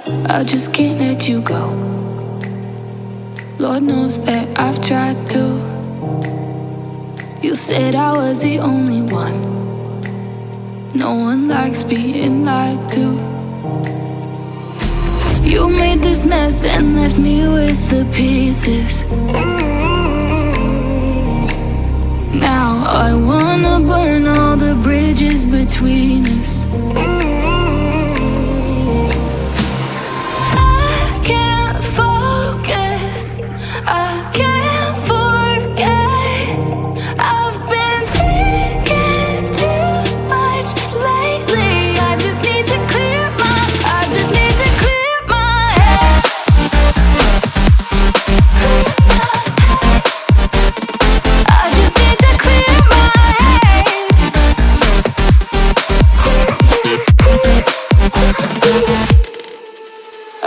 I just can't let you go. Lord knows that I've tried to. You said I was the only one. No one likes being lied to. You made this mess and left me with the pieces. Now I wanna burn all the bridges between us. I can't focus, I can't forget. I've been thinking too much lately. I just need to clear my head. I just need to clear my head.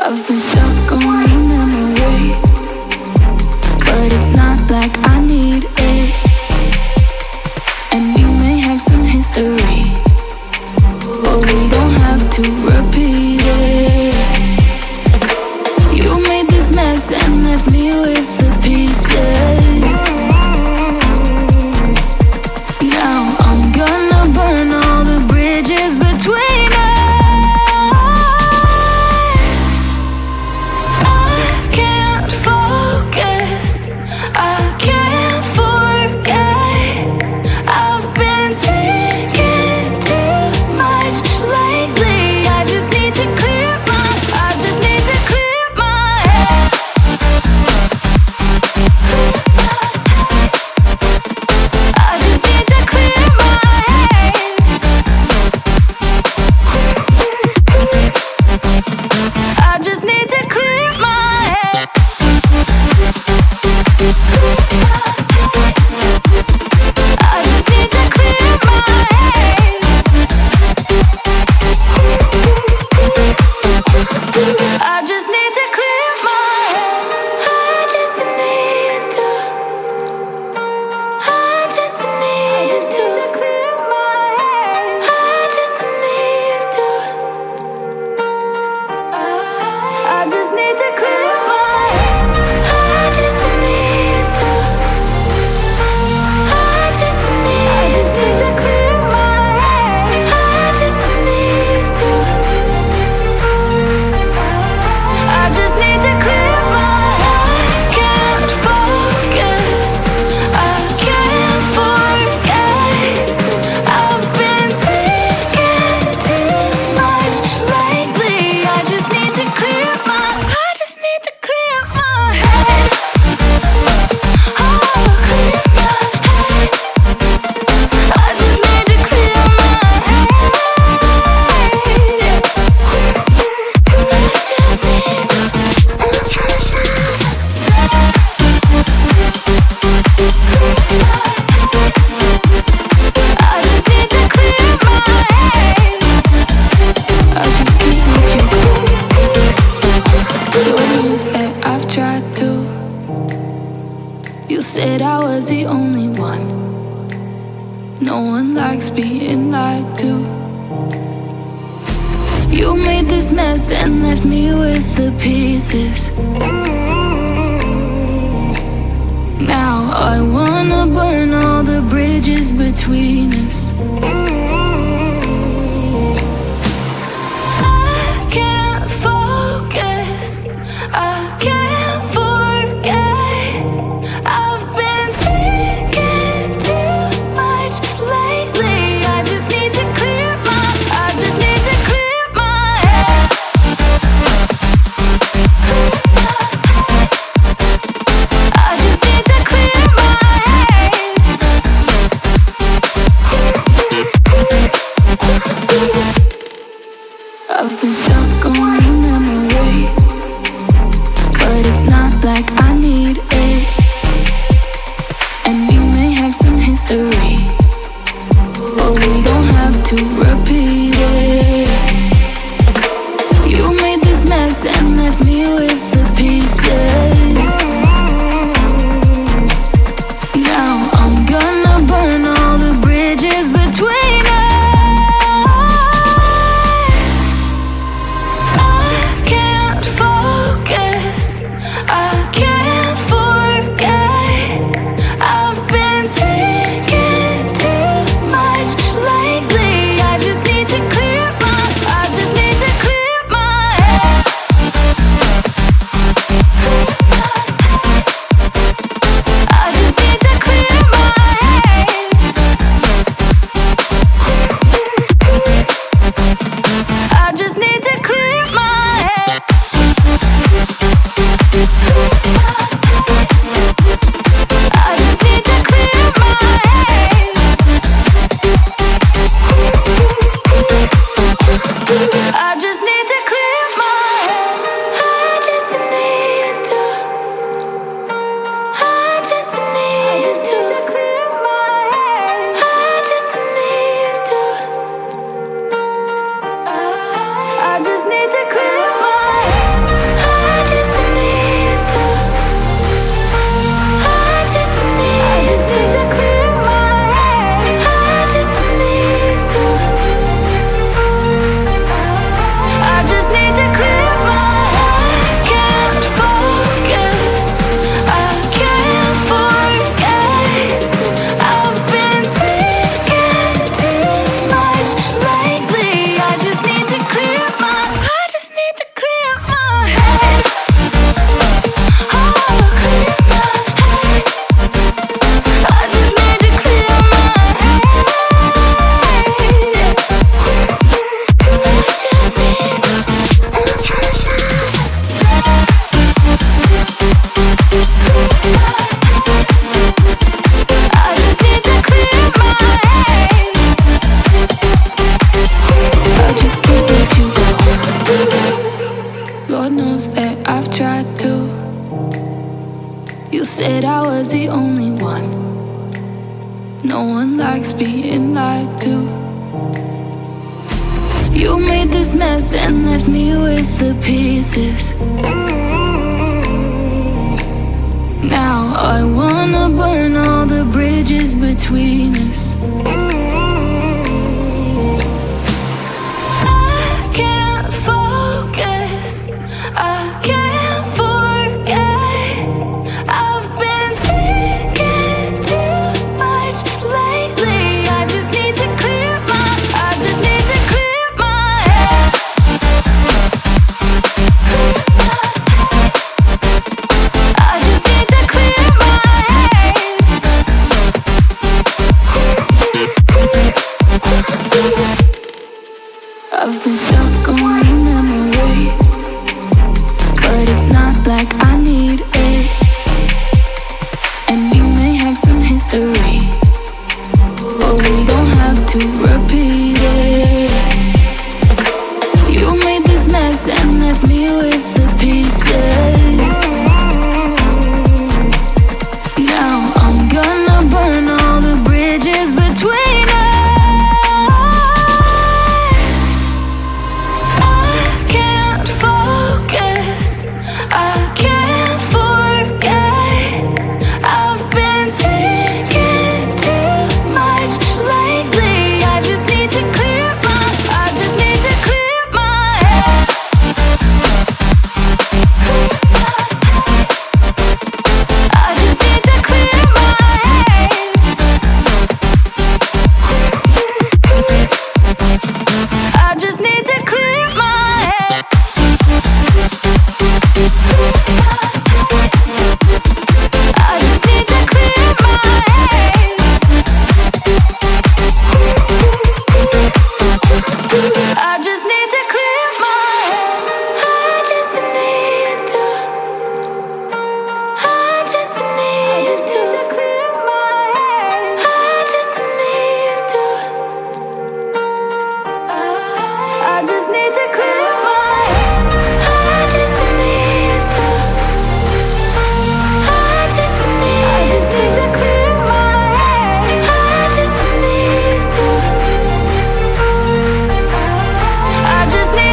I've been stuck on your memory, but it's not like I need it. And we may have some history, but we don't have to repeat it. You made this mess and left me with the pieces. Now I'm gonna burn all the bridges between us. I can't focus, I can't forget. I've been thinking too much lately. I just need to clear my head. I just need to clear my head. I just need to clear my head. I just need to clear my head. I just need to clear my head. I just need to. I just need to clear my head. I just need to. I just need to clear my head. I just need to. I just need to clear my head. I just need to. I just need to clear my head. I can't focus, I can't forget. I've been thinking too much lately. I just need to clear my head. Oh, clear my head. I just need to clear my head. I just need to clear my head. I just can't let you go. Lord knows that I've tried to. You said I was the only one. No one likes being lied to. You made this mess and left me with the pieces. Now I wanna burn all the bridges between us. I can't focus, I can't forget. I've been thinking too much lately. I just need to clear my head. I just need to clear my head. I've been stuck on your memory, but it's not like I need it. And we may have some history, but we don't have to repeat it. You made this mess and left me with the pieces. Now I'm gonna burn all the bridges between us. I can't just need to clear my head. I just need to clear my head. I just need to clear my head. I just need to. I just need to clear my head. I just need to. I just need to clear my head. I just need to. I just need to clear my head. I just need to. I just need to clear my head. Can't focus. I can't forget. I've been thinking too much lately. I just need to clear my. I just need to clear my head. Oh, clear my head. I just need to clear my head. I just need to. I just need to clear my head. I just can't let you go. Lord knows that I've tried to. You said I was the only one. No one likes being lied to. You made this mess and left me with the pieces. Now I wanna burn all the bridges between us. I can't focus. I can't forget. I've been thinking too much lately. I just need to clear my. I just need to clear my head. I just need to clear my head. I've been stuck on your memory, but it's not like I need it. And we may have some history, but we don't have to repeat it. You made this mess and left me with the pieces. Now I'm gonna burn all the bridges between us. I can't focus. I can't forget. I've been thinking too much lately. I just need to clear my. I just need to clear my head. I just need to clear my head. I just need to clear my head. I just need to clear my head. I just need to clear my head. I just need to. I just need to clear my head. I just need to. I just need to clear my head. I just need to. I just need to clear my head. I just need to. I just need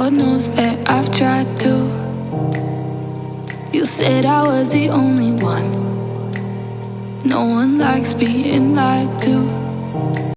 Lord knows that I've tried to. You said I was the only one. No one likes being lied to.